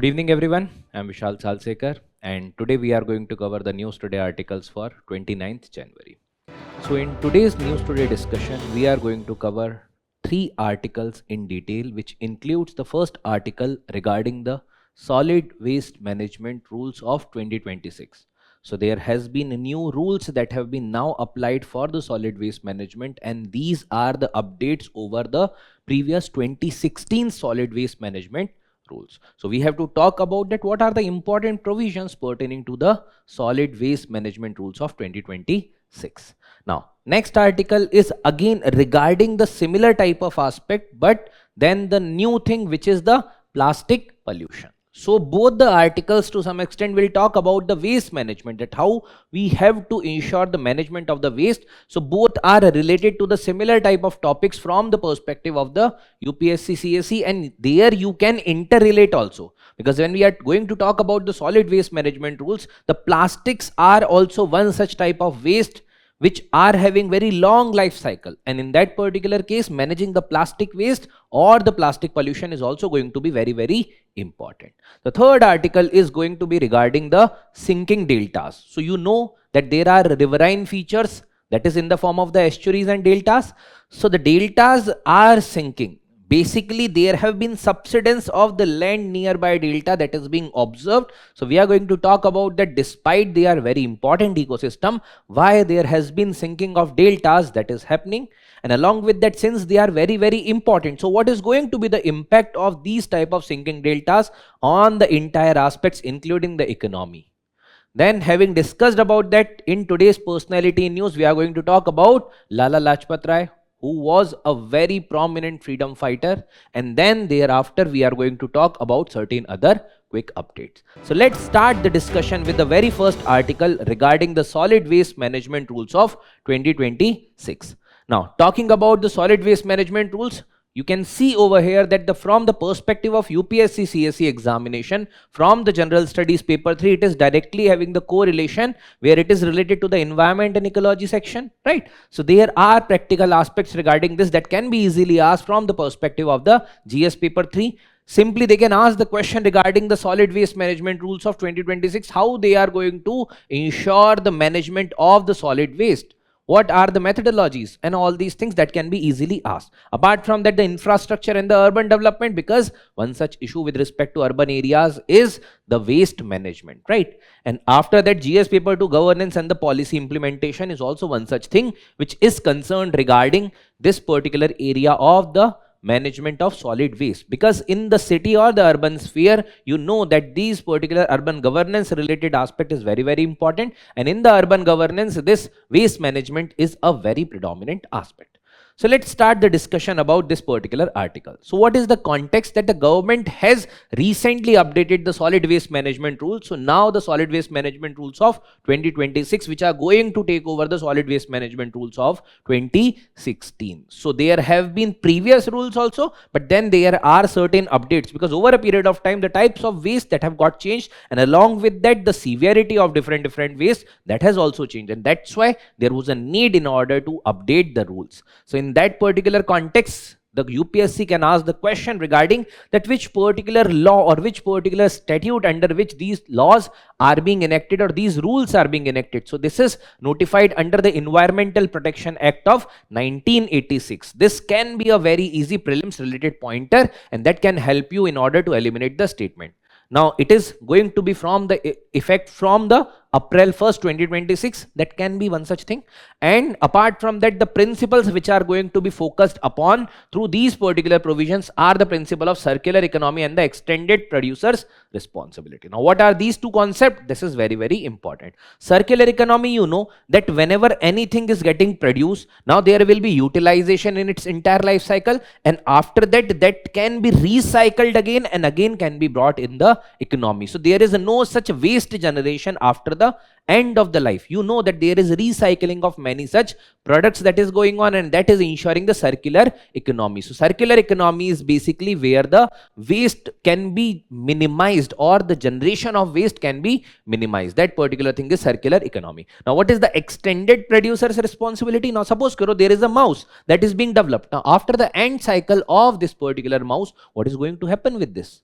Good evening everyone, I'm Vishal Salsekar and today we are going to cover the News Today articles for 29th January. So in today's News Today discussion, we are going to cover 3 articles in detail, which includes the first article regarding the solid waste management rules of 2026. So there has been new rules that have been now applied for the solid waste management, and these are the updates over the previous 2016 solid waste management rules. So we have to talk about that what are the important provisions pertaining to the solid waste management rules of 2026. Now next article is again regarding the similar type of aspect, but then the new thing, which is the plastic pollution. So both the articles to some extent will talk about the waste management, that how we have to ensure the management of the waste. So both are related to the similar type of topics from the perspective of the UPSC CSE, and there you can interrelate also, because when we are going to talk about the solid waste management rules, the plastics are also one such type of waste which are having very long life cycle, and in that particular case managing the plastic waste or the plastic pollution is also going to be very important. The third article is going to be regarding the sinking deltas. So you know that there are riverine features that is in the form of the estuaries and deltas. So the deltas are sinking. Basically there have been subsidence of the land nearby delta that is being observed. So we are going to talk about that despite they are very important ecosystem, why there has been sinking of deltas that is happening, and along with that, since they are very important, so what is going to be the impact of these type of sinking deltas on the entire aspects including the economy. Then having discussed about that, in today's personality news we are going to talk about Lala Lajpat, who was a very prominent freedom fighter, and then thereafter we are going to talk about certain other quick updates. So let's start the discussion with the very first article regarding the solid waste management rules of 2026. Now talking about the solid waste management rules, you can see over here that from the perspective of UPSC CSE examination, from the general studies paper 3, it is directly having the correlation where it is related to the environment and ecology section, right? So there are practical aspects regarding this that can be easily asked from the perspective of the GS paper 3. Simply they can ask the question regarding the solid waste management rules of 2026, how they are going to ensure the management of the solid waste. What are the methodologies and all these things that can be easily asked. Apart from that, the infrastructure and the urban development, because one such issue with respect to urban areas is the waste management, right? And after that, GS paper 2 governance and the policy implementation is also one such thing which is concerned regarding this particular area of the management of solid waste, because in the city or the urban sphere, you know that these particular urban governance related aspect is very important, and in the urban governance this waste management is a very predominant aspect. So let's start the discussion about this particular article. So what is the context? That the government has recently updated the solid waste management rules. So now the solid waste management rules of 2026, which are going to take over the solid waste management rules of 2016. So there have been previous rules also, but then there are certain updates, because over a period of time the types of waste that have got changed, and along with that the severity of different waste that has also changed, and that's why there was a need in order to update the rules. So in that particular context, the UPSC can ask the question regarding that which particular law or which particular statute under which these laws are being enacted or these rules are being enacted. So this is notified under the Environmental Protection Act of 1986. This can be a very easy prelims related pointer, and that can help you in order to eliminate the statement. Now it is going to be from the effect from the April 1st, 2026. That can be one such thing. And apart from that, the principles which are going to be focused upon through these particular provisions are the principle of circular economy and the extended producer's responsibility. Now what are these two concepts? This is very important. Circular economy, you know that whenever anything is getting produced, now there will be utilization in its entire life cycle, and after that, that can be recycled again and again can be brought in the economy. So there is no such waste generation after the end of the life. You know that there is recycling of many such products that is going on, and that is ensuring the circular economy. So circular economy is basically where the waste can be minimized or the generation of waste can be minimized. That particular thing is circular economy. Now what is the extended producer's responsibility? Now suppose there is a mouse that is being developed. Now after the end cycle of this particular mouse, what is going to happen with this?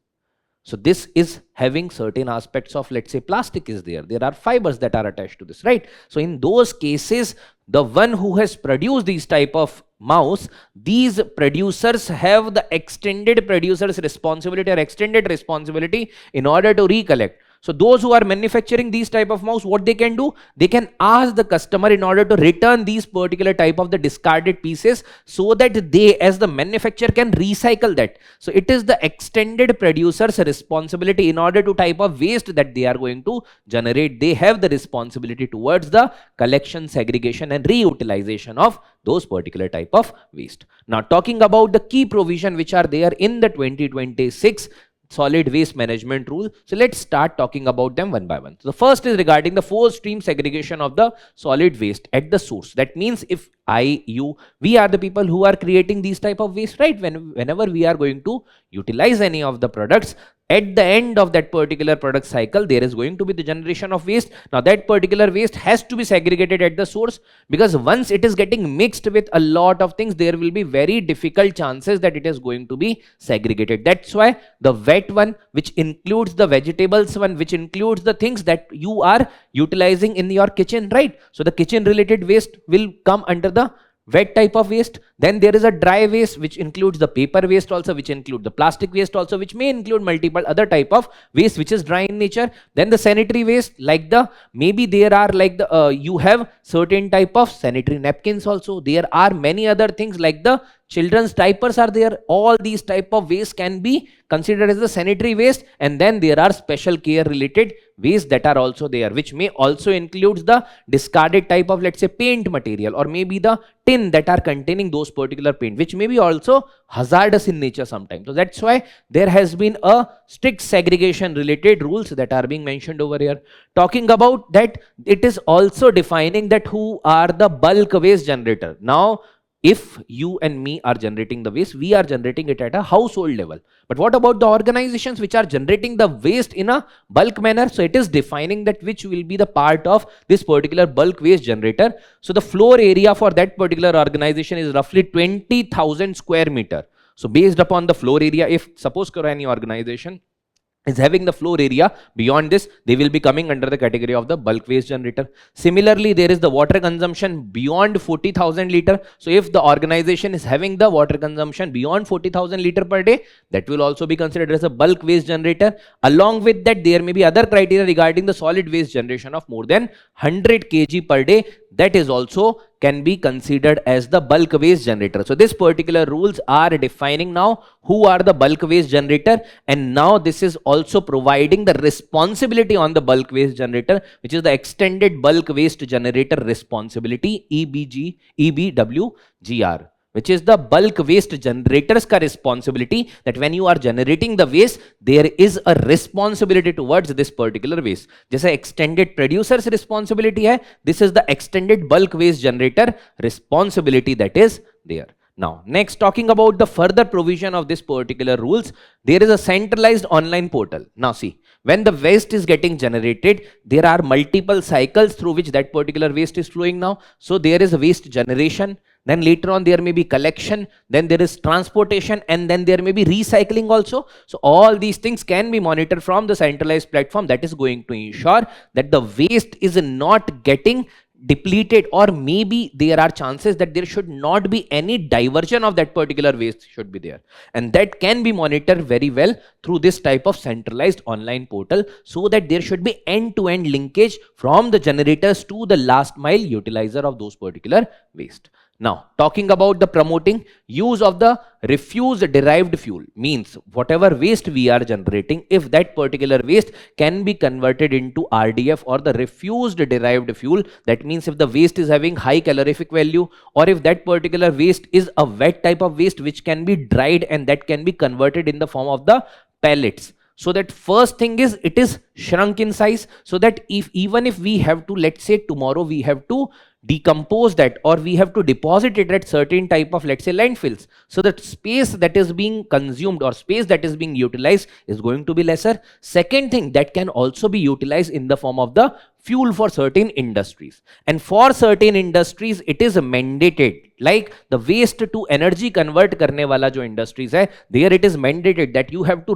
So this is having certain aspects of, let's say, plastic is there. There are fibers that are attached to this, right? So in those cases, the one who has produced these type of mouse, these producers have the extended producer's responsibility or extended responsibility in order to recollect. So those who are manufacturing these type of mouse, what they can do, they can ask the customer in order to return these particular type of the discarded pieces, so that they as the manufacturer can recycle that. So it is the extended producer's responsibility in order to type of waste that they are going to generate. They have the responsibility towards the collection, segregation and reutilization of those particular type of waste. Now talking about the key provision which are there in the 2026 solid waste management rule. So let's start talking about them one by one. So the first is regarding the 4-stream segregation of the solid waste at the source. That means if I, you, we are the people who are creating these type of waste, right? Whenever we are going to utilize any of the products, at the end of that particular product cycle, there is going to be the generation of waste. Now that particular waste has to be segregated at the source, because once it is getting mixed with a lot of things, there will be very difficult chances that it is going to be segregated. That's why the wet one, which includes the vegetables one, which includes the things that you are utilizing in your kitchen, right? So the kitchen related waste will come under the wet type of waste. Then there is a dry waste, which includes the paper waste also, which include the plastic waste also, which may include multiple other type of waste which is dry in nature. Then the sanitary waste, like the, maybe there are like the you have certain type of sanitary napkins also. There are many other things like the children's diapers are there. All these type of waste can be considered as the sanitary waste. And then there are special care related waste that are also there, which may also includes the discarded type of, let's say, paint material, or maybe the tin that are containing those particular paint, which may be also hazardous in nature sometimes. So that's why there has been a strict segregation related rules that are being mentioned over here. Talking about that, it is also defining that who are the bulk waste generator. Now if you and me are generating the waste, we are generating it at a household level. But what about the organizations which are generating the waste in a bulk manner? So it is defining that which will be the part of this particular bulk waste generator. So the floor area for that particular organization is roughly 20,000 square meter. So based upon the floor area, if suppose any organization is having the floor area beyond this, they will be coming under the category of the bulk waste generator. Similarly, there is the water consumption beyond 40,000 liter. So if the organization is having the water consumption beyond 40,000 liter per day, that will also be considered as a bulk waste generator. Along with that, there may be other criteria regarding the solid waste generation of more than 100 kg per day. That is also can be considered as the bulk waste generator. So this particular rules are defining now who are the bulk waste generator, and now this is also providing the responsibility on the bulk waste generator, which is the extended bulk waste generator responsibility, EBWGR, which is the bulk waste generators ka responsibility, that when you are generating the waste, there is a responsibility towards this particular waste. Jaise extended producer's responsibility hai, this is the extended bulk waste generator responsibility that is there. Now, next, talking about the further provision of this particular rules, there is a centralized online portal. Now see, when the waste is getting generated, there are multiple cycles through which that particular waste is flowing now. So there is a waste generation, then later on there may be collection, then there is transportation, and then there may be recycling also. So all these things can be monitored from the centralized platform, that is going to ensure that the waste is not getting depleted, or maybe there are chances that there should not be any diversion of that particular waste should be there, and that can be monitored very well through this type of centralized online portal, so that there should be end-to-end linkage from the generators to the last mile utilizer of those particular waste. Now, talking about the promoting use of the refuse derived fuel, means whatever waste we are generating, if that particular waste can be converted into RDF or the refused derived fuel, that means if the waste is having high calorific value, or if that particular waste is a wet type of waste which can be dried and that can be converted in the form of the pellets. So that first thing is, it is shrunk in size, so that even if we have to, let's say tomorrow we have to decompose that, or we have to deposit it at certain type of, let's say, landfills, so that space that is being consumed or space that is being utilized is going to be lesser. Second thing, that can also be utilized in the form of the fuel for certain industries, and for certain industries it is mandated, like the waste to energy convert करने वाला जो industries है, there it is mandated that you have to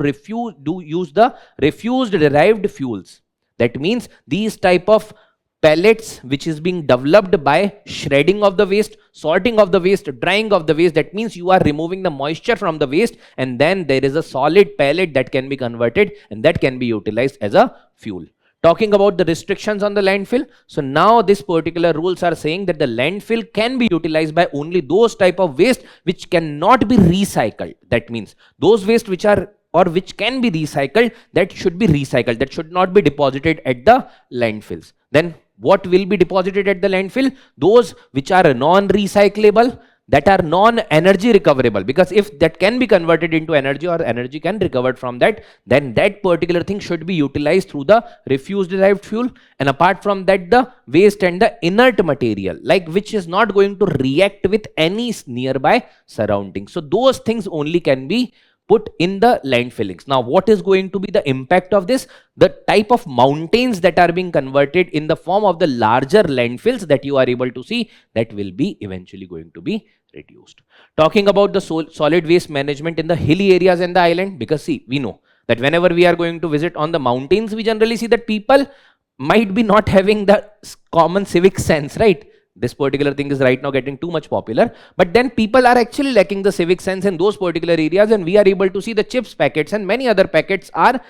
use the refused derived fuels. That means these type of pellets which is being developed by shredding of the waste, sorting of the waste, drying of the waste. That means you are removing the moisture from the waste, and then there is a solid pellet that can be converted and that can be utilized as a fuel. Talking about the restrictions on the landfill, so now this particular rules are saying that the landfill can be utilized by only those type of waste which cannot be recycled. That means those waste which are or which can be recycled, that should be recycled, that should not be deposited at the landfills. Then what will be deposited at the landfill? Those which are non-recyclable, that are non-energy recoverable, because if that can be converted into energy or energy can recover from that, then that particular thing should be utilized through the refuse derived fuel. And apart from that, the waste and the inert material, like which is not going to react with any nearby surroundings. So those things only can be put in the landfillings. Now, what is going to be the impact of this? The type of mountains that are being converted in the form of the larger landfills that you are able to see, that will be eventually going to be reduced. Talking about the solid waste management in the hilly areas and the island, because see, we know that whenever we are going to visit on the mountains, we generally see that people might be not having the common civic sense, right? This particular thing is right now getting too much popular, but then people are actually lacking the civic sense in those particular areas, and we are able to see the chips packets and many other packets are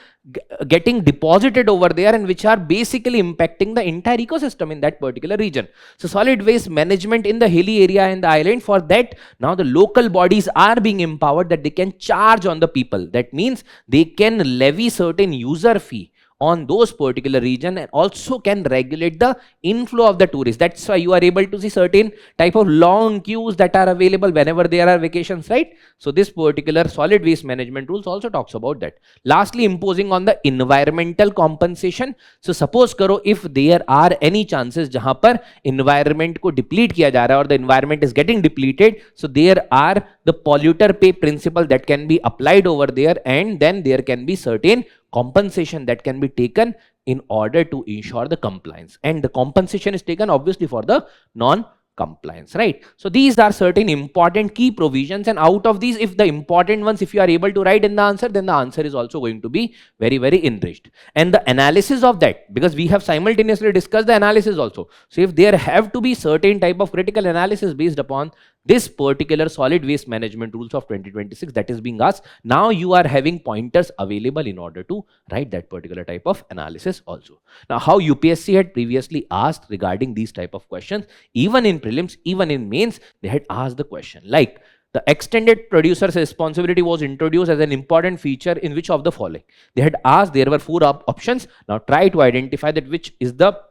getting deposited over there, and which are basically impacting the entire ecosystem in that particular region. So solid waste management in the hilly area and the island, for that now the local bodies are being empowered that they can charge on the people. That means they can levy certain user fee on those particular region and also can regulate the inflow of the tourists. That's why you are able to see certain type of long queues that are available whenever there are vacations, right? So this particular solid waste management rules also talks about that. Lastly, imposing on the environmental compensation. So suppose karo if there are any chances jahan par environment ko deplete kiya ja raha hai or the environment is getting depleted, so there are the polluter pay principle that can be applied over there, and then there can be certain compensation that can be taken in order to ensure the compliance, and the compensation is taken obviously for the non-compliance, right? So these are certain important key provisions, and out of these, if the important ones, if you are able to write in the answer, then the answer is also going to be very, very enriched. And the analysis of that, because we have simultaneously discussed the analysis also. So if there have to be certain type of critical analysis based upon this particular solid waste management rules of 2026 that is being asked, now you are having pointers available in order to write that particular type of analysis also. Now, how UPSC had previously asked regarding these type of questions, even in prelims, even in mains, they had asked the question like, the extended producer's responsibility was introduced as an important feature in which of the following? They had asked, there were 4 options. Now try to identify that which is the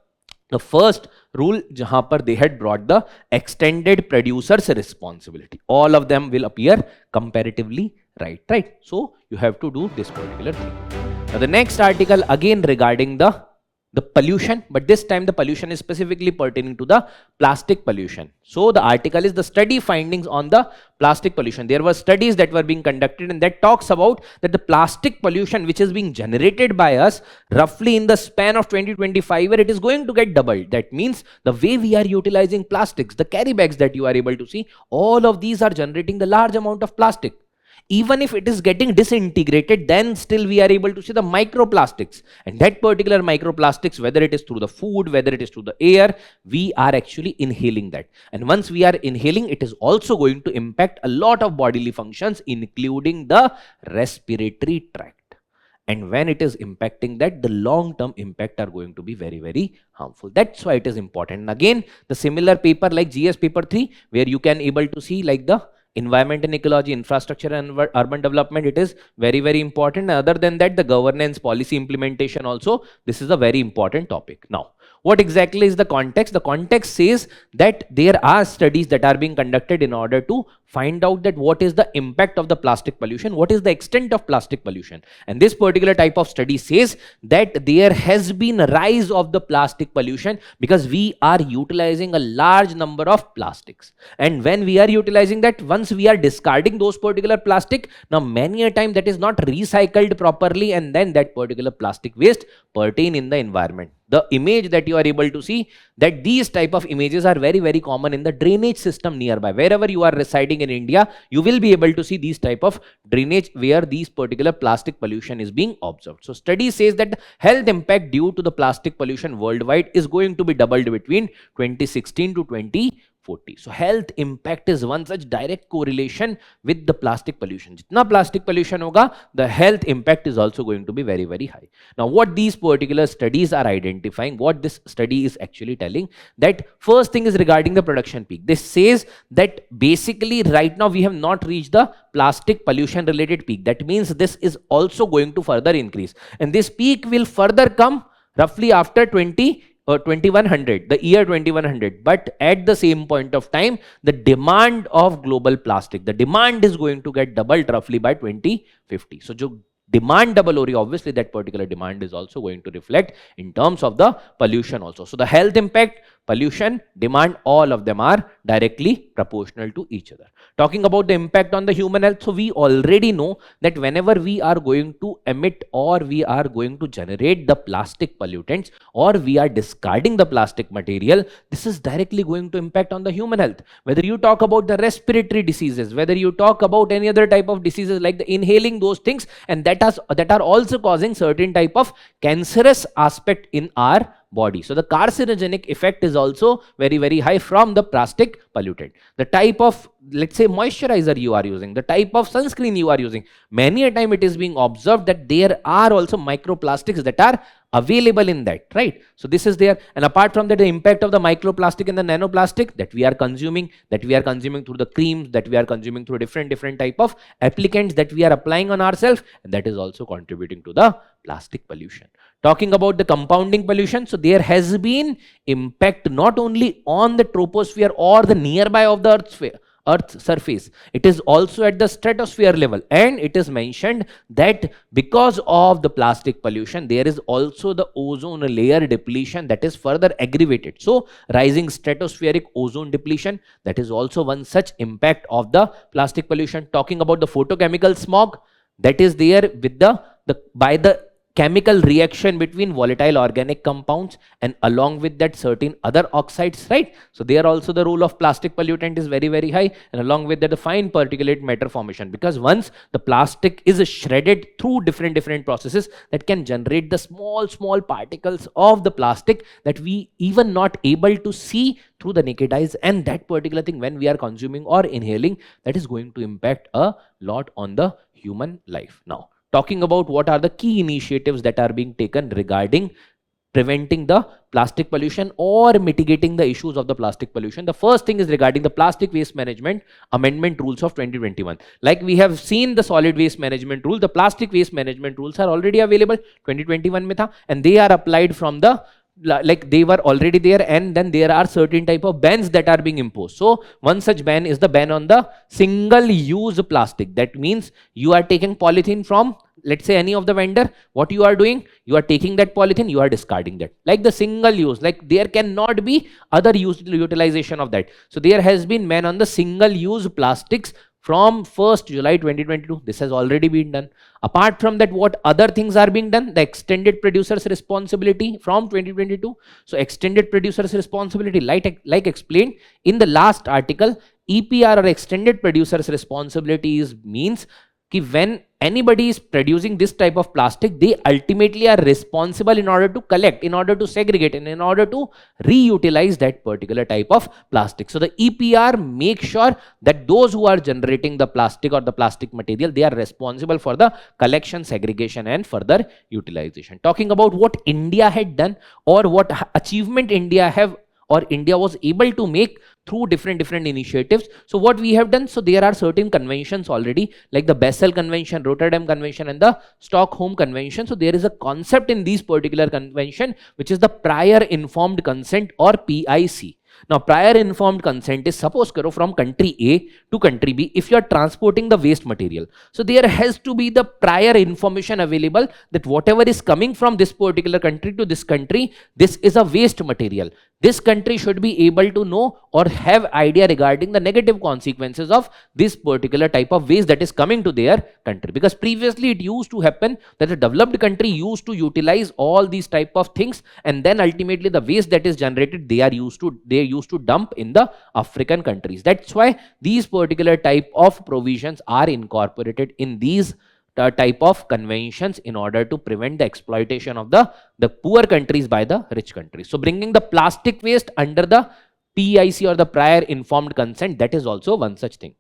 first rule jahan par they had brought the extended producer's responsibility. All of them will appear comparatively right? So you have to do this particular thing. Now the next article again regarding the pollution, but this time the pollution is specifically pertaining to the plastic pollution. So the article is the study findings on the plastic pollution. There were studies that were being conducted, and that talks about that the plastic pollution which is being generated by us roughly in the span of 2025, where it is going to get doubled. That means the way we are utilizing plastics, the carry bags that you are able to see, all of these are generating the large amount of plastic. Even if it is getting disintegrated, then still we are able to see the microplastics, and that particular microplastics, whether it is through the food, whether it is through the air, we are actually inhaling that. And once we are inhaling, it is also going to impact a lot of bodily functions, including the respiratory tract. And when it is impacting that, the long-term impact are going to be very, very harmful. That's why it is important. And again, the similar paper like GS paper 3, where you can able to see like the environment and ecology, infrastructure and urban development, it is very, very important. Other than that, the governance, policy implementation also, this is a very important topic. Now, what exactly is the context? The context says that there are studies that are being conducted in order to find out that what is the impact of the plastic pollution, what is the extent of plastic pollution. And this particular type of study says that there has been a rise of the plastic pollution because we are utilizing a large number of plastics. And when we are utilizing that, once we are discarding those particular plastic, now many a time that is not recycled properly, and then that particular plastic waste pertain in the environment. The image that you are able to see, that these type of images are very, very common in the drainage system nearby. Wherever you are residing in India, you will be able to see these type of drainage where these particular plastic pollution is being observed. So study says that health impact due to the plastic pollution worldwide is going to be doubled between 2016 to 2040. So health impact is one such direct correlation with the plastic pollution. Jitna plastic pollution hoga, the health impact is also going to be very, very high. Now what these particular studies are identifying, what this study is actually telling, that first thing is regarding the production peak. This says that basically right now we have not reached the plastic pollution related peak. That means this is also going to further increase, and this peak will further come roughly after 2100, the year 2100. But at the same point of time, the demand of global plastic, the demand is going to get doubled roughly by 2050. So jo demand double ho rahi, obviously that particular demand is also going to reflect in terms of the pollution also. So the health impact, pollution, demand, all of them are directly proportional to each other. Talking about the impact on the human health, so we already know that whenever we are going to emit or we are going to generate the plastic pollutants or we are discarding the plastic material, this is directly going to impact on the human health. Whether you talk about the respiratory diseases, whether you talk about any other type of diseases like the inhaling those things, and that are also causing certain type of cancerous aspect in our body. So the carcinogenic effect is also very, very high from the plastic pollutant. The type of, let's say, moisturizer you are using, the type of sunscreen you are using, many a time it is being observed that there are also microplastics that are available in that, right? So this is there. And apart from that, the impact of the microplastic and the nanoplastic that we are consuming through the creams, that we are consuming through different type of applicants that we are applying on ourselves, and that is also contributing to the plastic pollution. Talking about the compounding pollution, so there has been impact not only on the troposphere or the nearby of the Earth's surface, it is also at the stratosphere level, and it is mentioned that because of the plastic pollution, there is also the ozone layer depletion that is further aggravated. So rising stratospheric ozone depletion, that is also one such impact of the plastic pollution. Talking about the photochemical smog, that is there with by the chemical reaction between volatile organic compounds and along with that certain other oxides, right? So there also the role of plastic pollutant is very, very high, and along with that the fine particulate matter formation, because once the plastic is shredded through different processes, that can generate the small particles of the plastic that we even not able to see through the naked eyes, and that particular thing when we are consuming or inhaling, that is going to impact a lot on the human life. Now talking about what are the key initiatives that are being taken regarding preventing the plastic pollution or mitigating the issues of the plastic pollution. The first thing is regarding the plastic waste management amendment rules of 2021. Like we have seen the solid waste management rule, the plastic waste management rules are already available 2021 mein tha, and they are applied from the, like they were already there, and then there are certain type of bans that are being imposed. So one such ban is the ban on the single use plastic. That means you are taking polythene from, let's say, any of the vendor. What you are doing, you are taking that polythene, you are discarding that, like the single use, like there cannot be other utilization of that. So there has been ban on the single use plastics from 1st July 2022. This has already been done. Apart from that, what other things are being done? The extended producer's responsibility from 2022. So extended producer's responsibility, like explained in the last article, EPR or extended producer's responsibilities means कि when anybody is producing this type of plastic, they ultimately are responsible in order to collect, in order to segregate, and in order to reutilize that particular type of plastic. So the EPR makes sure that those who are generating the plastic or the plastic material, they are responsible for the collection, segregation, and further utilization. Talking about what India had done or what achievement India was able to make through different initiatives. So what we have done, so there are certain conventions already, like the Basel Convention, Rotterdam Convention, and the Stockholm Convention. So there is a concept in these particular convention which is the prior informed consent or PIC. Now, prior informed consent is, suppose karo, from country A to country B, if you are transporting the waste material. So there has to be the prior information available that whatever is coming from this particular country to this country, this is a waste material. This country should be able to know or have idea regarding the negative consequences of this particular type of waste that is coming to their country. Because previously it used to happen that the developed country used to utilize all these type of things, and then ultimately the waste that is generated, they used to dump in the African countries. That's why these particular type of provisions are incorporated in these type of conventions in order to prevent the exploitation of the poor countries by the rich countries. So bringing the plastic waste under the PIC or the prior informed consent, that is also one such thing.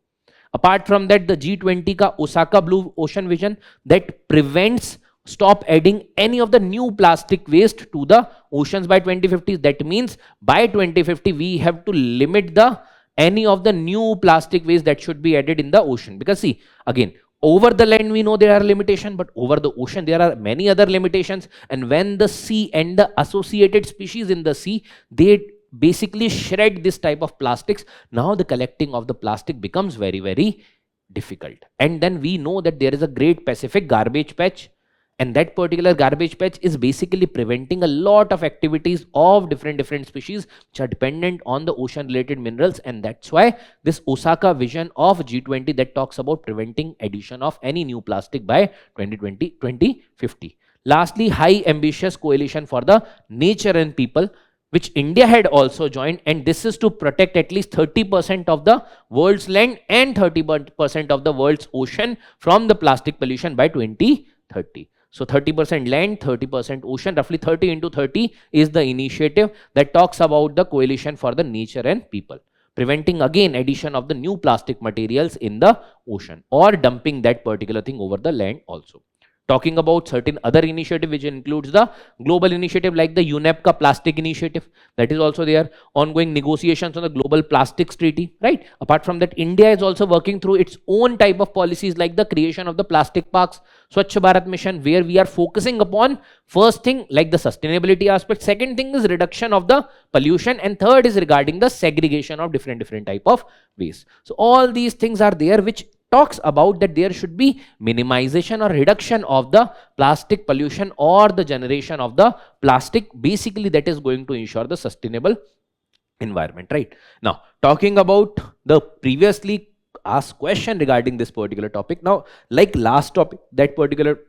Apart from that, the G20 ka Osaka Blue Ocean Vision that prevents stop adding any of the new plastic waste to the oceans by 2050. That means by 2050 we have to limit the any of the new plastic waste that should be added in the ocean. Because see, again, over the land we know there are limitations, but over the ocean there are many other limitations. And when the sea and the associated species in the sea, they basically shred this type of plastics, now the collecting of the plastic becomes very, very difficult. And then we know that there is a Great Pacific Garbage Patch, and that particular garbage patch is basically preventing a lot of activities of different species which are dependent on the ocean related minerals. And that's why this Osaka vision of G20 that talks about preventing addition of any new plastic by 2050. Lastly, high ambitious coalition for the nature and people, which India had also joined, and this is to protect at least 30% of the world's land and 30% of the world's ocean from the plastic pollution by 2030. So 30% land, 30% ocean, roughly 30 into 30 is the initiative that talks about the coalition for the nature and people, preventing again addition of the new plastic materials in the ocean or dumping that particular thing over the land also. Talking about certain other initiative which includes the global initiative like the UNEP plastic initiative, that is also there. Ongoing negotiations on the global plastics treaty, right? Apart from that, India is also working through its own type of policies like the creation of the plastic parks, Swachh Bharat mission, where we are focusing upon first thing like the sustainability aspect, second thing is reduction of the pollution, and third is regarding the segregation of different type of waste. So all these things are there which talks about that there should be minimization or reduction of the plastic pollution or the generation of the plastic, basically that is going to ensure the sustainable environment, right? Now, talking about the previously asked question regarding this particular topic, now like last topic, that particular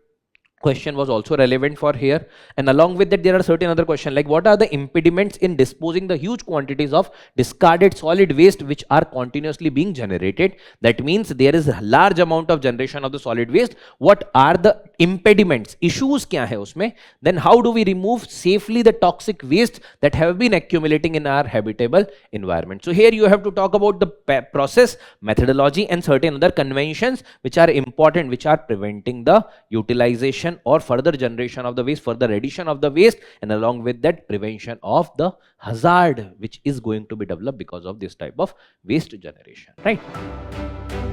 question was also relevant for here, and along with that there are certain other questions like what are the impediments in disposing the huge quantities of discarded solid waste which are continuously being generated. That means there is a large amount of generation of the solid waste. What are the impediments, issues kya hai usme? Then how do we remove safely the toxic waste that have been accumulating in our habitable environment? So here you have to talk about the process, methodology, and certain other conventions which are important, which are preventing the utilization or further generation of the waste, further addition of the waste, and along with that prevention of the hazard which is going to be developed because of this type of waste generation, right?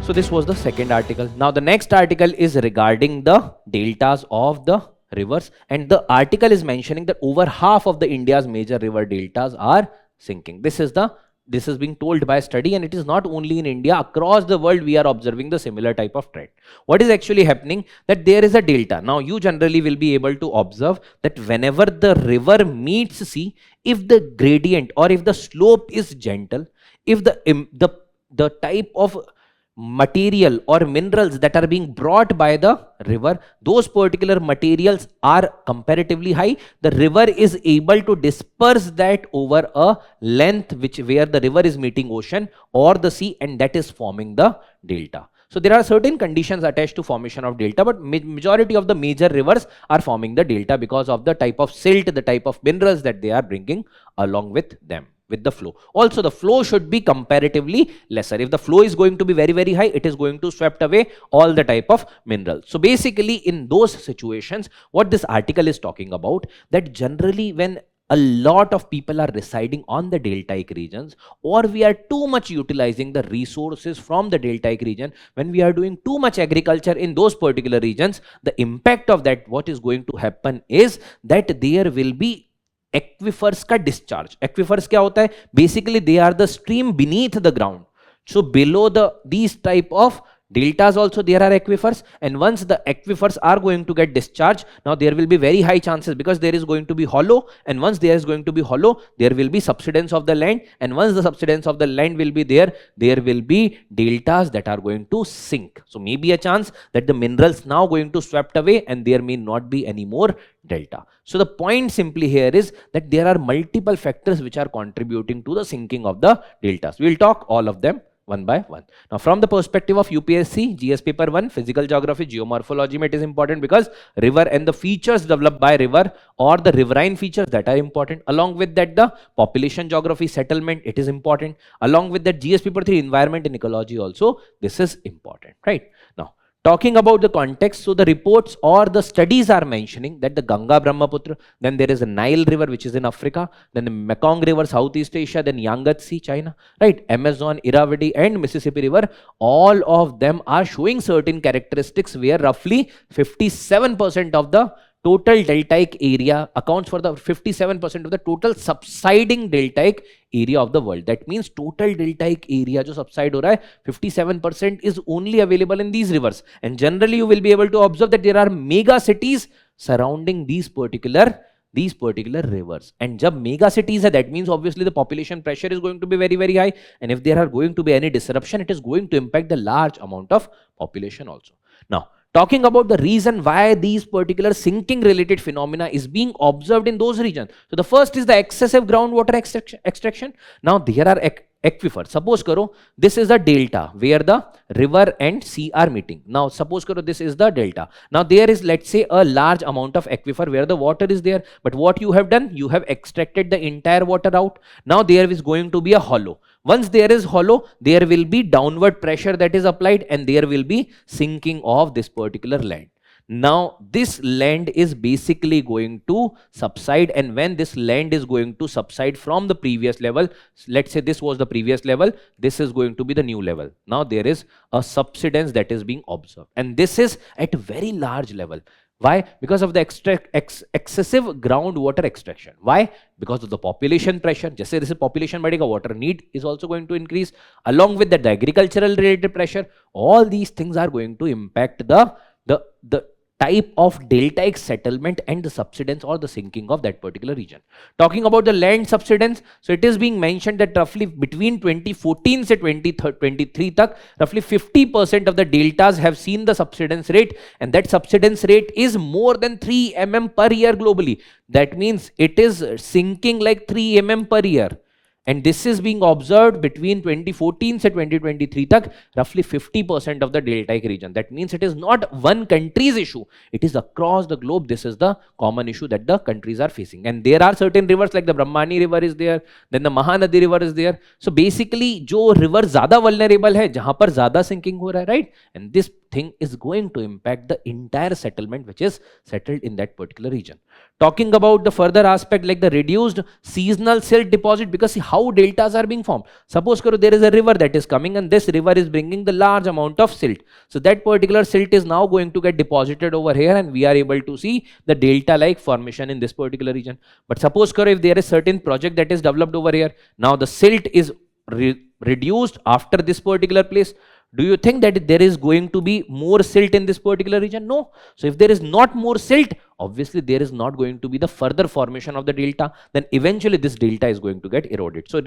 So this was the second article. Now the next article is regarding the deltas of the rivers, and the article is mentioning that over half of the India's major river deltas are sinking. This is being told by study, and it is not only in India, across the world we are observing the similar type of trend. What is actually happening? That there is a delta. Now you generally will be able to observe that whenever the river meets sea, if the gradient or if the slope is gentle, if the type of material or minerals that are being brought by the river, those particular materials are comparatively high, the river is able to disperse that over a length where the river is meeting ocean or the sea, and that is forming the delta. So there are certain conditions attached to formation of delta, but majority of the major rivers are forming the delta because of the type of silt, the type of minerals that they are bringing along with them, with the flow. Also the flow should be comparatively lesser. If the flow is going to be very high, it is going to swept away all the type of minerals. So basically in those situations, what this article is talking about, that generally when a lot of people are residing on the deltaic regions, or we are too much utilizing the resources from the deltaic region, when we are doing too much agriculture in those particular regions, the impact of that, what is going to happen is that there will be aquifers का discharge. Aquifers क्या होता है? Basically they are the stream beneath the ground. So below these type of deltas also there are aquifers, and once the aquifers are going to get discharged, now there will be very high chances, because there is going to be hollow, and once there is going to be hollow, there will be subsidence of the land, and once the subsidence of the land will be there, there will be deltas that are going to sink. So maybe a chance that the minerals now going to swept away and there may not be any more delta. So the point simply here is that there are multiple factors which are contributing to the sinking of the deltas. We will talk all of them one by one. Now from the perspective of UPSC, GS paper 1, physical geography, geomorphology, it is important because river and the features developed by river or the riverine features, that are important. Along with that, the population geography, settlement, it is important. Along with that, GS paper 3, environment and ecology also, this is important, right? Now talking about the context, so the reports or the studies are mentioning that the Ganga Brahmaputra, then there is a Nile river which is in Africa, then the Mekong river, Southeast Asia, then Yangtze, China, right? Amazon, Irrawaddy and Mississippi river, all of them are showing certain characteristics where roughly 57% of the total deltaic area accounts for the 57% of the total subsiding deltaic area of the world. That means total deltaic area जो subside हो रहा है, 57% is only available in these rivers. And generally you will be able to observe that there are mega cities surrounding these particular rivers. And जब mega cities है, that means obviously the population pressure is going to be very, very high. And if there are going to be any disruption, it is going to impact the large amount of population also. Now, talking about the reason why these particular sinking related phenomena is being observed in those regions. So the first is the excessive groundwater extraction. Now there are aquifers. Suppose karo this is a delta where the river and sea are meeting. Now suppose karo this is the delta. Now there is, let's say, a large amount of aquifer where the water is there, but what you have done, you have extracted the entire water out. Now there is going to be a hollow. Once there is hollow, there will be downward pressure that is applied and there will be sinking of this particular land. Now this land is basically going to subside, and when this land is going to subside from the previous level, let's say this was the previous level, this is going to be the new level. Now there is a subsidence that is being observed, and this is at a very large level. Why? Because of the excessive groundwater extraction. Why? Because of the population pressure. जैसे जैसे population बढ़ेगा, water need is also going to increase. Along with that, the agricultural related pressure. All these things are going to impact the type of deltaic settlement and the subsidence or the sinking of that particular region. Talking about the land subsidence, so it is being mentioned that roughly between 2014 to 2023 tak, roughly 50% of the deltas have seen the subsidence rate, and that subsidence rate is more than 3 mm per year globally. That means it is sinking like 3 mm per year. And this is being observed between 2014 to 2023 tak, roughly 50% of the deltaic region. That means it is not one country's issue, it is across the globe. This is the common issue that the countries are facing. And there are certain rivers like the Brahmani river is there, then the Mahanadi river is there. So basically जो river ज़्यादा vulnerable है, जहाँ पर ज़्यादा sinking हो रहा है, right? And this thing is going to impact the entire settlement which is settled in that particular region. Talking about the further aspect like the reduced seasonal silt deposit, because how deltas are being formed. Suppose karo there is a river that is coming and this river is bringing the large amount of silt. So that particular silt is now going to get deposited over here and we are able to see the delta like formation in this particular region. But suppose karo if there is certain project that is developed over here, now the silt is reduced after this particular place. Do you think that there is going to be more silt in this particular region? No. So if there is not more silt, obviously there is not going to be the further formation of the delta. Then eventually this delta is going to get eroded. So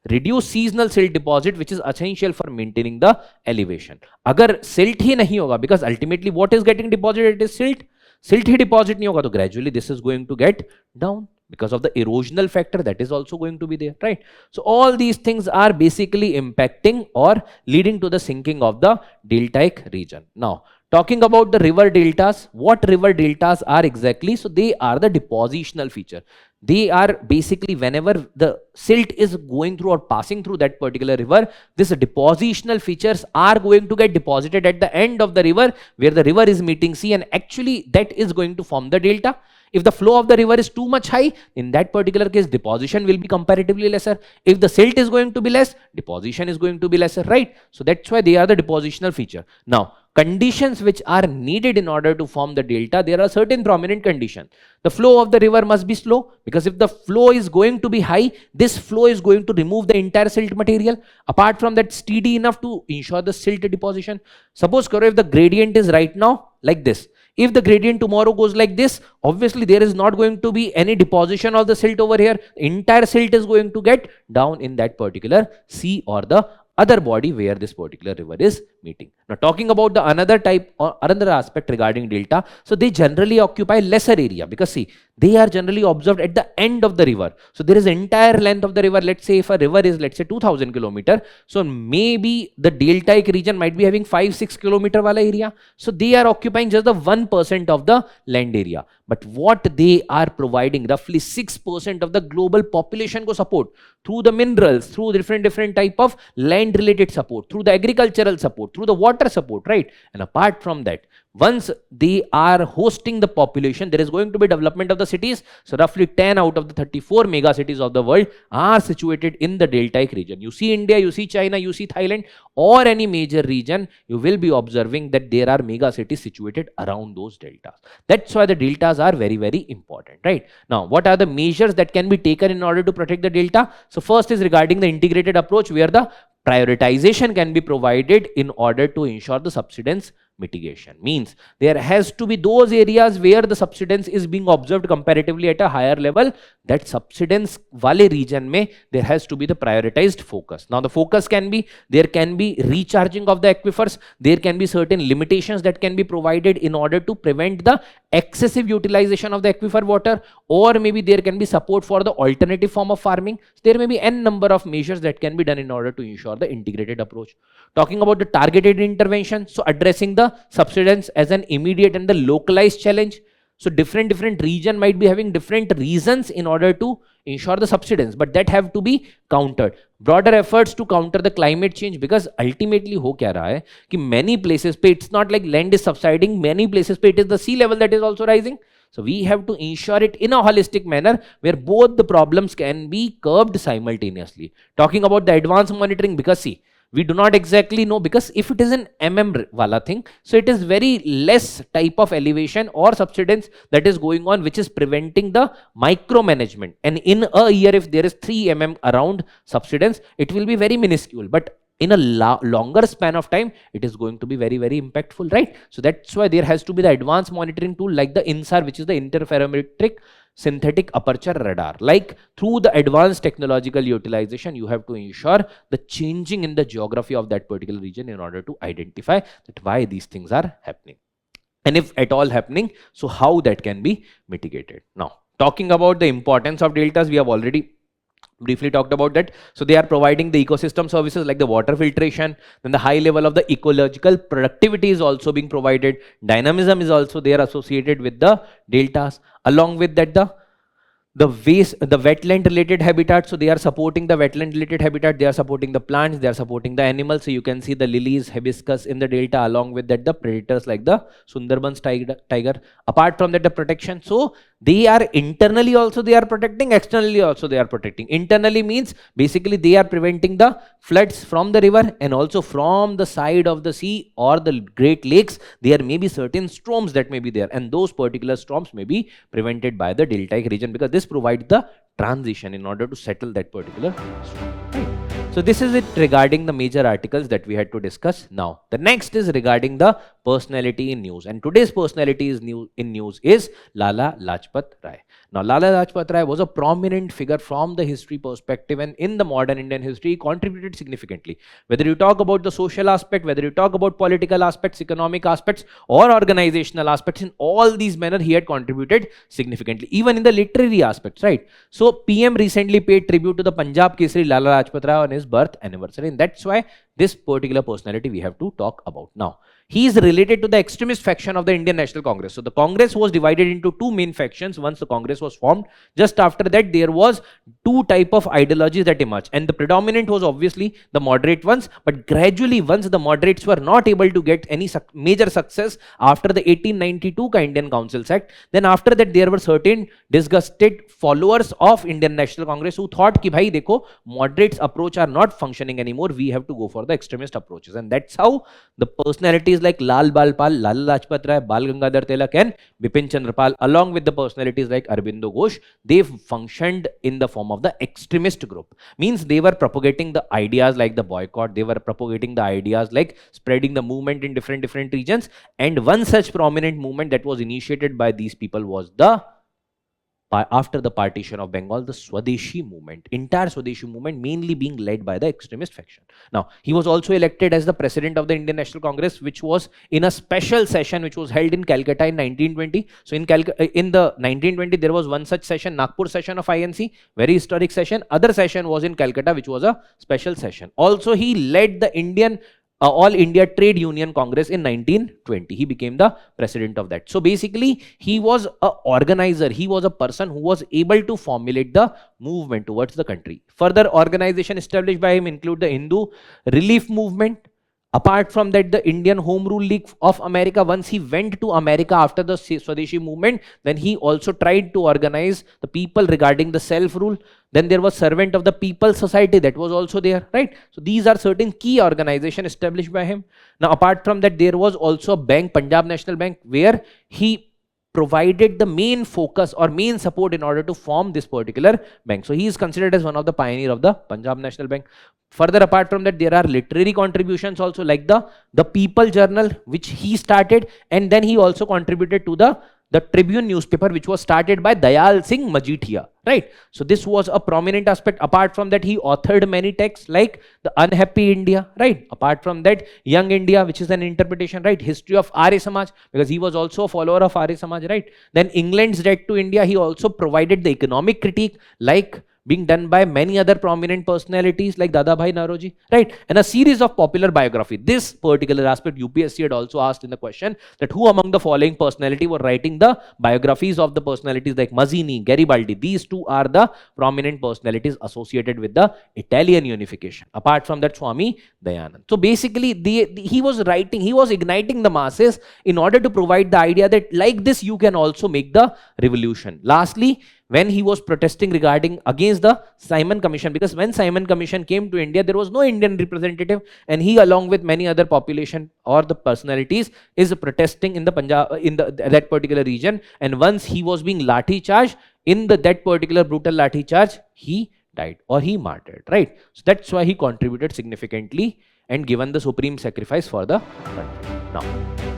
reduce seasonal silt deposit, which is essential for maintaining the elevation. Agar silt hi nahi hoga, because ultimately what is getting deposited is silt. Silt hi deposit nahi hoga, so gradually this is going to get down. Because of the erosional factor that is also going to be there, right? So all these things are basically impacting or leading to the sinking of the deltaic region. Now, talking about the river deltas, what river deltas are exactly? So they are the depositional feature. They are basically whenever the silt is going through or passing through that particular river, this depositional features are going to get deposited at the end of the river where the river is meeting sea, and actually that is going to form the delta. If the flow of the river is too much high, in that particular case, deposition will be comparatively lesser. If the silt is going to be less, deposition is going to be lesser, right? So that's why they are the depositional feature. Now, conditions which are needed in order to form the delta, there are certain prominent conditions. The flow of the river must be slow, because if the flow is going to be high, this flow is going to remove the entire silt material. Apart from that, steady enough to ensure the silt deposition. Suppose karo, if the gradient is right now like this, if the gradient tomorrow goes like this, obviously there is not going to be any deposition of the silt over here. The entire silt is going to get down in that particular sea or the other body where this particular river is meeting. Now talking about the another type or another aspect regarding delta, so they generally occupy lesser area, because see, they are generally observed at the end of the river. So there is entire length of the river. Let's say if a river is, let's say 2000 kilometer, so maybe the deltaic region might be having 5-6 kilometer wala area. So they are occupying just the 1% of the land area. But what they are providing, roughly 6% of the global population ko support through the minerals, through different type of land related support, through the agricultural support, through the water support, right? And apart from that, once they are hosting the population, there is going to be development of the cities. So roughly 10 out of the 34 mega cities of the world are situated in the deltaic region. You see India, you see China, you see Thailand, or any major region, you will be observing that there are mega cities situated around those deltas. That's why the deltas are very important, right? Now, what are the measures that can be taken in order to protect the delta? So first is regarding the integrated approach, where the prioritization can be provided in order to ensure the subsidence mitigation. Means there has to be those areas where the subsidence is being observed comparatively at a higher level. That subsidence wale region mein there has to be the prioritized focus. Now the focus can be, there can be recharging of the aquifers, there can be certain limitations that can be provided in order to prevent the excessive utilization of the aquifer water, or maybe there can be support for the alternative form of farming. So there may be n number of measures that can be done in order to ensure the integrated approach. Talking about the targeted intervention, so addressing the subsidence as an immediate and the localized challenge. So different region might be having different reasons in order to ensure the subsidence, but that have to be countered. Broader efforts to counter the climate change, because ultimately ho kya raha hai ki many places pe it's not like land is subsiding, many places pe it is the sea level that is also rising. So we have to ensure it in a holistic manner where both the problems can be curbed simultaneously. Talking about the advanced monitoring, because see, we do not exactly know, because if it is an wala thing, so it is very less type of elevation or subsidence that is going on, which is preventing the micromanagement. And in a year, if there is 3 around subsidence, it will be very minuscule. But in a longer span of time, it is going to be very impactful, right? So that's why there has to be the advanced monitoring tool like the INSAR, which is the interferometric synthetic aperture radar. Like through the advanced technological utilization, you have to ensure the changing in the geography of that particular region in order to identify that why these things are happening, and if at all happening, so how that can be mitigated. Now talking about the importance of deltas, we have already briefly talked about that. So they are providing the ecosystem services like the water filtration, then the high level of the ecological productivity is also being provided. Dynamism is also there associated with the deltas. Along with that, the wetland related habitat, so they are supporting the wetland related habitat, they are supporting the plants, they are supporting the animals. So you can see the lilies, hibiscus in the delta, along with that the predators like the Sundarbans tiger. Apart from that, the protection, so they are internally also they are protecting, externally also they are protecting. Internally means basically they are preventing the floods from the river, and also from the side of the sea or the Great Lakes, there may be certain storms that may be there, and those particular storms may be prevented by the deltaic region, because this provides the transition in order to settle that particular storm. Right. So this is it regarding the major articles that we had to discuss. Now the next is regarding the personality in news, and today's personality is in news is Lala Lajpat Rai. Now Lala Lajpat Rai was a prominent figure from the history perspective, and in the modern Indian history he contributed significantly. Whether you talk about the social aspect, whether you talk about political aspects, economic aspects, or organizational aspects, in all these manner he had contributed significantly, even in the literary aspects, right? So PM recently paid tribute to the Punjab Kesari Lala Lajpat Rai on his birth anniversary, and that's why this particular personality we have to talk about. Now he is related to the extremist faction of the Indian National Congress. So the Congress was divided into two main factions once the Congress was formed. Just after that, there was two type of ideologies that emerged, and the predominant was obviously the moderate ones. But gradually, once the moderates were not able to get any major success after the 1892 Indian Councils Act, then after that there were certain disgusted followers of Indian National Congress who thought ki bhai dekho, moderates approach are not functioning anymore, we have to go for the extremist approaches, and that's how the personalities personalities like Lal Balpal, Lala Lajpat Rai, Bal Gangadhar Tilak and Bipin Chandra Pal, along with the personalities like Aurobindo Ghosh, they functioned in the form of the extremist group. Means they were propagating the ideas like the boycott, they were propagating the ideas like spreading the movement in different regions. And one such prominent movement that was initiated by these people was the after the partition of Bengal, the Swadeshi movement, entire Swadeshi movement mainly being led by the extremist faction. Now, he was also elected as the president of the Indian National Congress, which was in a special session which was held in Calcutta in 1920. So, in the 1920, there was one such session, Nagpur session of INC, very historic session. Other session was in Calcutta, which was a special session. Also, he led the All India Trade Union Congress in 1920. He became the president of that. So basically, he was an organizer. He was a person who was able to formulate the movement towards the country. Further organization established by him include the Hindu Relief Movement. Apart from that, the Indian Home Rule League of America, once he went to America after the Swadeshi movement, then he also tried to organize the people regarding the self-rule. Then there was Servant of the People Society, that was also there, right? So these are certain key organizations established by him. Now, apart from that, there was also a bank, Punjab National Bank, where he provided the main focus or main support in order to form this particular bank. So he is considered as one of the pioneers of the Punjab National Bank. Further, apart from that, there are literary contributions also, like the People Journal, which he started, and then he also contributed to the Tribune newspaper, which was started by Dayal Singh Majithia, right? So this was a prominent aspect. Apart from that, he authored many texts like The Unhappy India, right? Apart from that, Young India, which is an interpretation, right? History of Arya Samaj, because he was also a follower of Arya Samaj, right? Then England's Debt to India, he also provided the economic critique, like being done by many other prominent personalities like Dadabhai Naoroji, right? And a series of popular biography. This particular aspect, UPSC had also asked in the question that who among the following personality were writing the biographies of the personalities like Mazzini, Garibaldi. These two are the prominent personalities associated with the Italian unification. Apart from that, Swami Dayanand. So basically, he was writing, he was igniting the masses in order to provide the idea that like this, you can also make the revolution. Lastly, when he was protesting regarding against the Simon Commission, because when Simon Commission came to India, there was no Indian representative, and he, along with many other population or the personalities, is protesting in the Punjab, that particular region. And once he was being lathi charged in that particular brutal lathi charge, he died or he martyred, right? So that's why he contributed significantly and given the supreme sacrifice for the country. Now,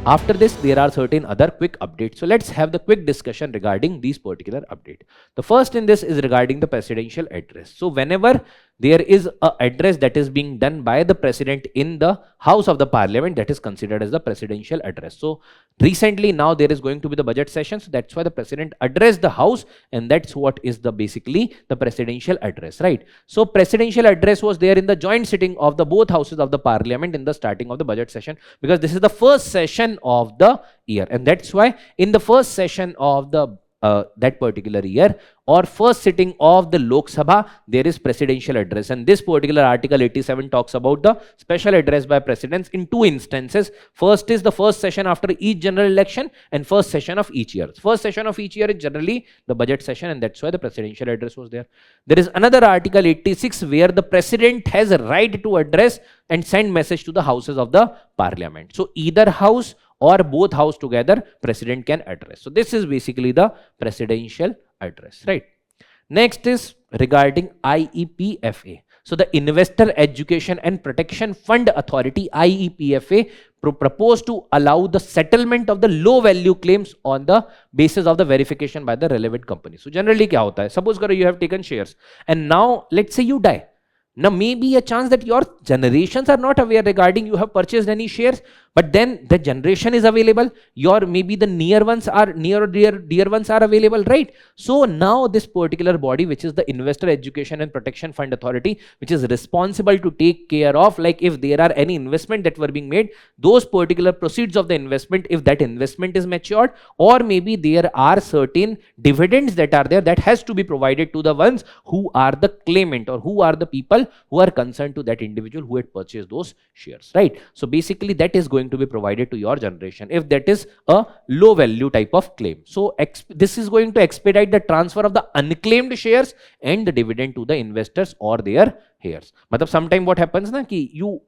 after this, there are certain other quick updates. So let's have the quick discussion regarding these particular updates. The first in this is regarding the presidential address. So whenever there is an address that is being done by the president in the House of the Parliament, that is considered as the presidential address. So recently now there is going to be the budget session. So that's why the president addressed the House, and that's what is basically the presidential address, right? So presidential address was there in the joint sitting of the both houses of the Parliament in the starting of the budget session, because this is the first session of the year, and that's why in the first session of the that particular year or first sitting of the Lok Sabha, there is presidential address. And this particular article 87 talks about the special address by presidents in two instances. First is the first session after each general election and first session of each year. First session of each year is generally the budget session, and that's why the presidential address was there. There is another article 86 where the president has a right to address and send message to the houses of the Parliament. So either house or both house together, president can address. So this is basically the presidential address, right? Next is regarding IEPFA. So the Investor Education and Protection Fund Authority, IEPFA, proposed to allow the settlement of the low value claims on the basis of the verification by the relevant company. So generally क्या होता है? Suppose you have taken shares and now let's say you die. Now, maybe a chance that your generations are not aware regarding you have purchased any shares, but then the generation is available. Your maybe the near ones are near or dear ones are available, right? So now this particular body, which is the Investor Education and Protection Fund Authority, which is responsible to take care of, like if there are any investment that were being made, those particular proceeds of the investment, if that investment is matured, or maybe there are certain dividends that are there that has to be provided to the ones who are the claimant or who are the people who are concerned to that individual who had purchased those shares, right? So basically that is going to be provided to your generation if that is a low value type of claim. So this is going to expedite the transfer of the unclaimed shares and the dividend to the investors or their hairs. मतलब sometime what happens ना कि you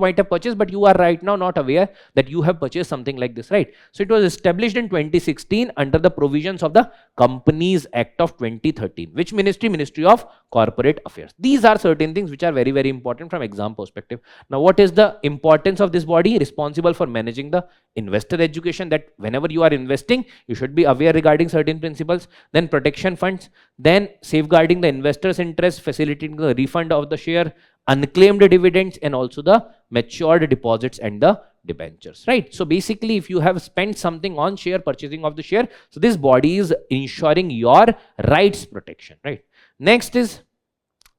might have purchased, but you are right now not aware that you have purchased something like this, right? So it was established in 2016 under the provisions of the Companies Act of 2013. Which ministry? Ministry of Corporate Affairs. These are certain things which are very, very important from exam perspective. Now, what is the importance of this body? Responsible for managing the investor education, that whenever you are investing, you should be aware regarding certain principles. Then protection funds, then safeguarding the investors' interest, facilitating the refund of the share, unclaimed dividends, and also the matured deposits and the debentures, right? So basically, if you have spent something on share, purchasing of the share, so this body is ensuring your rights protection, right? Next is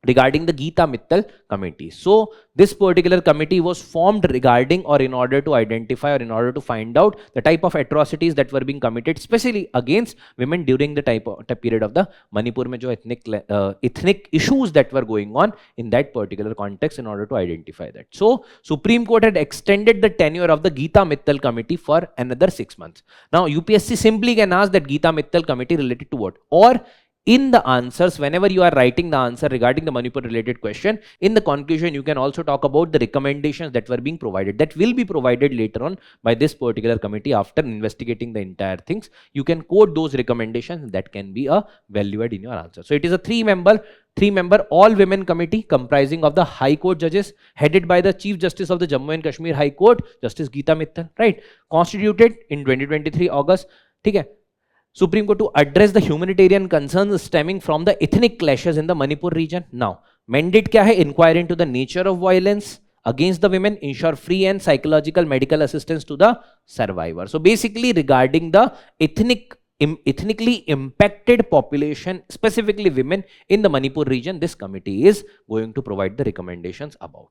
regarding the Geeta Mittal committee. So this particular committee was formed regarding or in order to identify or in order to find out the type of atrocities that were being committed, especially against women during the period of the Manipur mein jo ethnic issues that were going on in that particular context, in order to identify that. So Supreme Court had extended the tenure of the Geeta Mittal committee for another 6 months. Now UPSC simply can ask that Geeta Mittal committee related to what? Or in the answers, whenever you are writing the answer regarding the Manipur related question, in the conclusion, you can also talk about the recommendations that were being provided, that will be provided later on by this particular committee after investigating the entire things. You can quote those recommendations that can be a value add in your answer. So it is a three member all women committee comprising of the High Court judges, headed by the Chief Justice of the Jammu and Kashmir High Court, Justice Geeta Mittal, right? Constituted in 2023 August. Okay. Supreme Court to address the humanitarian concerns stemming from the ethnic clashes in the Manipur region. Now, mandate kya hai? Inquire into the nature of violence against the women, ensure free and psychological medical assistance to the survivor. So basically regarding the ethnically impacted population, specifically women in the Manipur region, this committee is going to provide the recommendations about.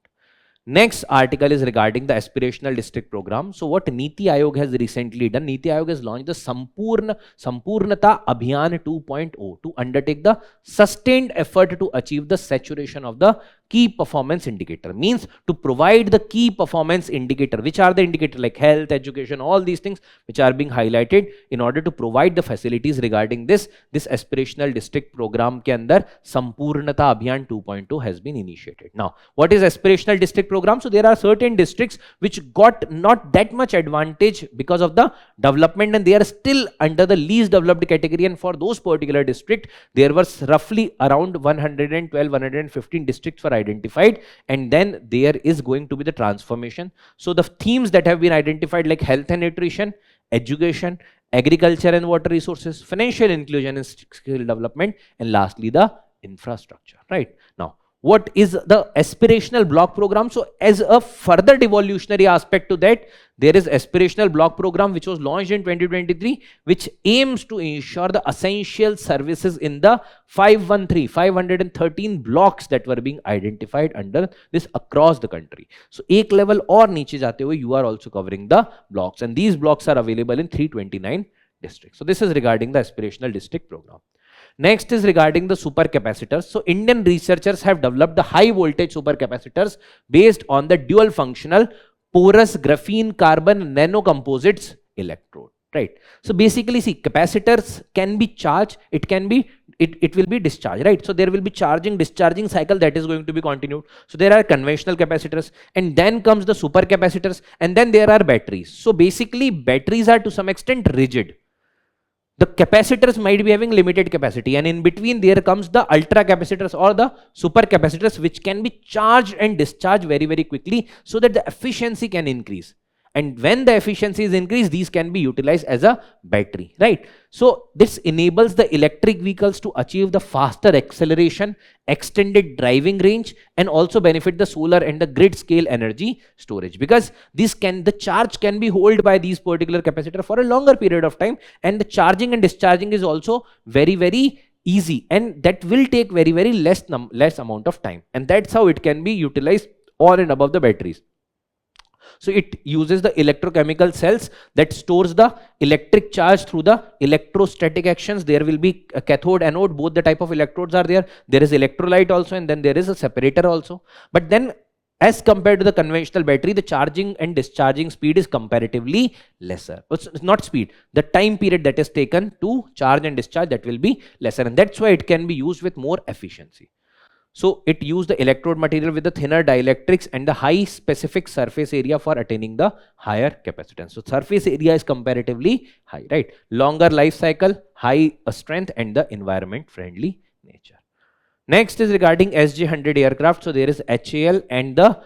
Next article is regarding the aspirational district program. So what Niti Aayog has recently done, Niti Aayog has launched the Sampurnata Abhiyan 2.0 to undertake the sustained effort to achieve the saturation of the key performance indicator. Means to provide the key performance indicator, which are the indicator like health, education, all these things which are being highlighted, in order to provide the facilities regarding this aspirational district program ke andar Sampurnata Abhiyan 2.0 has been initiated. Now, what is aspirational district program? So there are certain districts which got not that much advantage because of the development, and they are still under the least developed category, and for those particular district there was roughly around 112-115 districts were identified, and then there is going to be the transformation. So the themes that have been identified like health and nutrition, education, agriculture and water resources, financial inclusion and skill development, and lastly the infrastructure, right? Now, what is the aspirational block program? So as a further devolutionary aspect to that, there is aspirational block program which was launched in 2023, which aims to ensure the essential services in the 513 blocks that were being identified under this across the country. So ek level or niche jate hue, you are also covering the blocks, and these blocks are available in 329 districts. So this is regarding the aspirational district program. Next is regarding the supercapacitors. So Indian researchers have developed the high voltage supercapacitors based on the dual functional porous graphene carbon nanocomposites electrode, right? So basically, see, capacitors can be charged, it will be discharged, right? So there will be charging discharging cycle that is going to be continued. So there are conventional capacitors, and then comes the supercapacitors, and then there are batteries. So basically batteries are to some extent rigid. The capacitors might be having limited capacity, and in between there comes the ultra capacitors or the super capacitors, which can be charged and discharged very, very quickly, so that the efficiency can increase. And when the efficiency is increased, these can be utilized as a battery, right? So this enables the electric vehicles to achieve the faster acceleration, extended driving range, and also benefit the solar and the grid scale energy storage, because the charge can be held by these particular capacitor for a longer period of time, and the charging and discharging is also very, very easy, and that will take very, very less amount of time, and that's how it can be utilized all and above the batteries. So it uses the electrochemical cells that stores the electric charge through the electrostatic actions. There will be a cathode, anode, both the type of electrodes are there. There is electrolyte also, and then there is a separator also. But then as compared to the conventional battery, the charging and discharging speed is comparatively lesser. It's not speed, the time period that is taken to charge and discharge, that will be lesser, and that's why it can be used with more efficiency. So it used the electrode material with the thinner dielectrics and the high specific surface area for attaining the higher capacitance. So surface area is comparatively high, right? Longer life cycle, high strength, and the environment friendly nature. Next is regarding SJ-100 aircraft. So there is HAL and the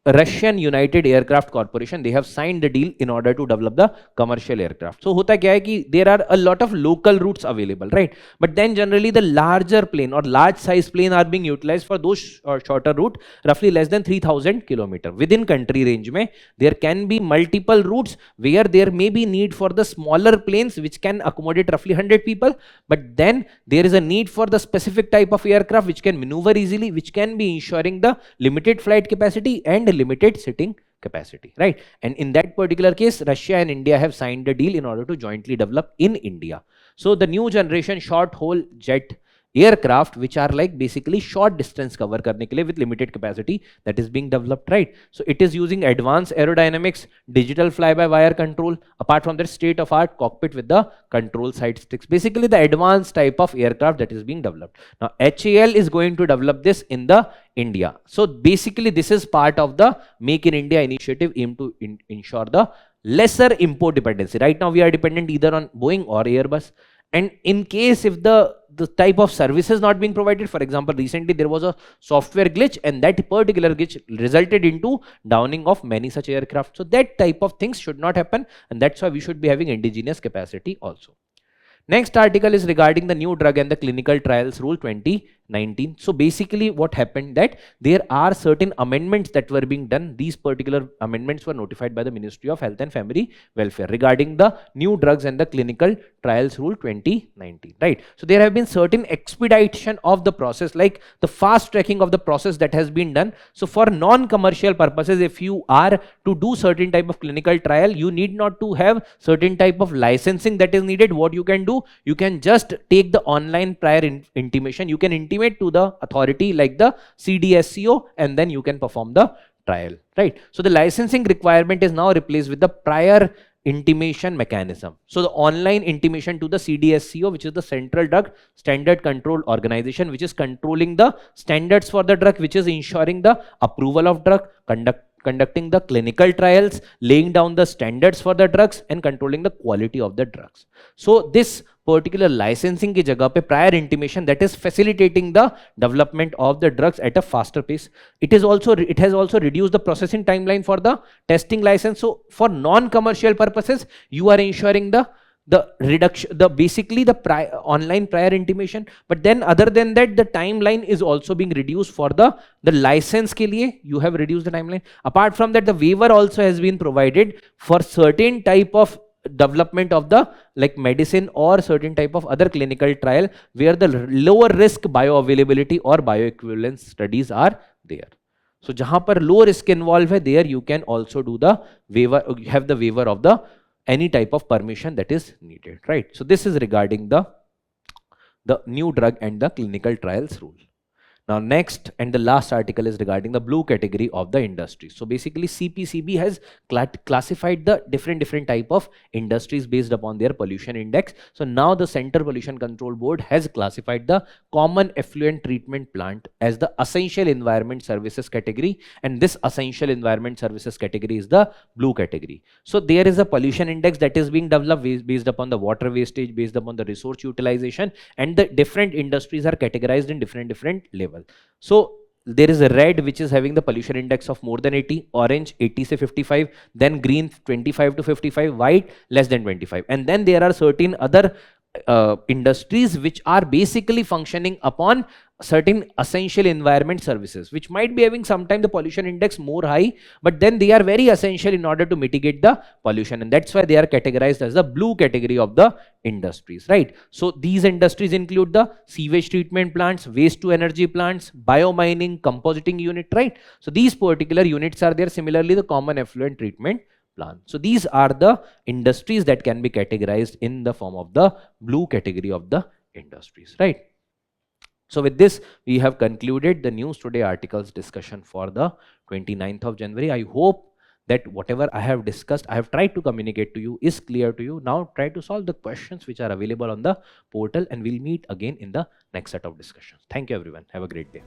Russian United Aircraft Corporation. They have signed the deal in order to develop the commercial aircraft. So होता क्या है कि there are a lot of local routes available, right? But then generally the larger plane or large size plane are being utilized for those shorter route, roughly less than 3000 kilometer. Within country range में there can be multiple routes where there may be need for the smaller planes which can accommodate roughly 100 people. But then there is a need for the specific type of aircraft which can maneuver easily, which can be ensuring the limited flight capacity and limited sitting capacity, right? And in that particular case, Russia and India have signed a deal in order to jointly develop in India. So the new generation short haul jet aircraft which are like basically short distance cover करने के लिए with limited capacity that is being developed, right? So it is using advanced aerodynamics, digital fly-by-wire control, apart from that state-of-art cockpit with the control side sticks. Basically the advanced type of aircraft that is being developed. Now HAL is going to develop this in the India. So basically this is part of the Make in India initiative aimed to ensure the lesser import dependency. Right now we are dependent either on Boeing or Airbus. And in case if the type of services not being provided, for example, recently there was a software glitch and that particular glitch resulted into downing of many such aircraft. So that type of things should not happen, and that's why we should be having indigenous capacity also. Next article is regarding the new drug and the clinical trials rule 2019. So basically what happened that there are certain amendments that were being done. These particular amendments were notified by the Ministry of Health and Family Welfare regarding the new drugs and the clinical trials rule 2019, right? So there have been certain expedition of the process, like the fast tracking of the process that has been done. So for non-commercial purposes, if you are to do certain type of clinical trial, you need not to have certain type of licensing that is needed. What you can do, you can just take the online prior intimation, you can intimate to the authority like the CDSCO, and then you can perform the trial, right? So the licensing requirement is now replaced with the prior intimation mechanism. So the online intimation to the CDSCO, which is the Central Drug Standard Control Organization, which is controlling the standards for the drug, which is ensuring the approval of drug, conducting the clinical trials, laying down the standards for the drugs, and controlling the quality of the drugs. So this particular licensing की जगह पे prior intimation, that is facilitating the development of the drugs at a faster pace. It has also reduced the processing timeline for the testing license. So for non-commercial purposes, you are ensuring the reduction, basically the online prior intimation. But then other than that, the timeline is also being reduced for the license के लिए you have reduced the timeline. Apart from that, the waiver also has been provided for certain type of development of the like medicine or certain type of other clinical trial where the lower risk bioavailability or bioequivalence studies are there. So जहां पर low risk involved है, there you can also do the waiver, have the waiver of the any type of permission that is needed, right? So this is regarding the new drug and the clinical trials rule. Now next and the last article is regarding the blue category of the industry. So basically CPCB has classified the different type of industries based upon their pollution index. So now the Center Pollution Control Board has classified the common effluent treatment plant as the essential environment services category, and this essential environment services category is the blue category. So there is a pollution index that is being developed based upon the water wastage, based upon the resource utilization, and the different industries are categorized in different levels. So there is a red which is having the pollution index of more than 80, orange 80 to 55, then green 25 to 55, white less than 25, and then there are certain other industries which are basically functioning upon certain essential environment services, which might be having sometime the pollution index more high, but then they are very essential in order to mitigate the pollution, and that's why they are categorized as the blue category of the industries, right? So these industries include the sewage treatment plants, waste to energy plants, biomining, compositing unit, right? So these particular units are there. Similarly, the common effluent treatment plant. So these are the industries that can be categorized in the form of the blue category of the industries, right? So with this, we have concluded the News Today articles discussion for the 29th of January. I hope that whatever I have discussed, I have tried to communicate to you is clear to you. Now try to solve the questions which are available on the portal, and we'll meet again in the next set of discussions. Thank you everyone. Have a great day.